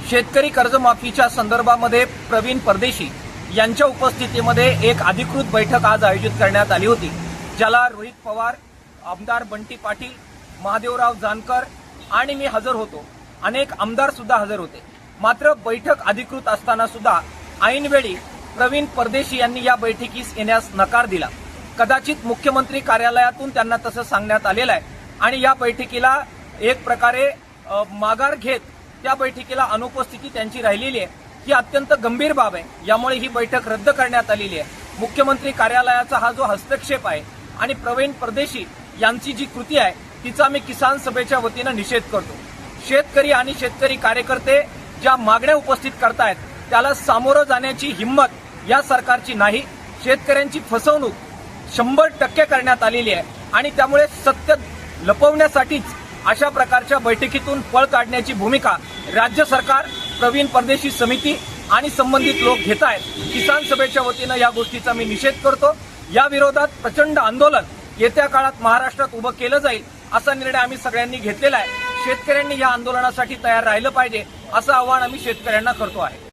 शेतकरी कर्जमाफीच्या संदर्भामध्ये प्रवीण परदेशी यांच्या उपस्थितीमध्ये एक अधिकृत बैठक आज आयोजित करण्यात आली होती, ज्याला रोहित पवार, आमदार बंटी पाटील, महादेवराव जानकर आणि मी हजर होतो. अनेक आमदार सुद्धा हजर होते. मात्र बैठक अधिकृत असताना सुद्धा ऐनवेळी प्रवीण परदेशी यांनी या बैठकीस येण्यास नकार दिला. कदाचित मुख्यमंत्री कार्यालयातून त्यांना तसं सांगण्यात आलेलं आहे आणि या बैठकीला एक प्रकारे माघार घेत त्या बैठकीला अनुपस्थिती त्यांची राहिलेली आहे. ही अत्यंत गंभीर बाब आहे. यामुळे ही बैठक रद्द करण्यात आलेली आहे. मुख्यमंत्री कार्यालयाचा हा जो हस्तक्षेप आहे आणि प्रवीण परदेशी यांची जी कृती आहे तिचा मी किसान सभेच्या वतीनं निषेध करतो. शेतकरी आणि शेतकरी कार्यकर्ते ज्या मागण्या उपस्थित करतायत त्याला सामोरं जाण्याची हिंमत या सरकारची नाही. शेतकऱ्यांची फसवणूक 100% करण्यात आलेली आहे आणि त्यामुळे सत्य लपवण्यासाठीच अशा प्रकारच्या बैठकीतून पळ काढण्याची भूमिका राज्य सरकार, प्रवीण परदेशी समिती आणि संबंधित लोक घेत आहेत. किसान सभेच्या वतीनं या गोष्टीचा मी निषेध करतो. या विरोधात प्रचंड आंदोलन येत्या काळात महाराष्ट्रात उभं केलं जाईल असा निर्णय आम्ही सगळ्यांनी घेतलेला आहे. शेतकऱ्यांनी या आंदोलनासाठी तयार राहिलं पाहिजे असं आवाहन आम्ही शेतकऱ्यांना करतो आहे.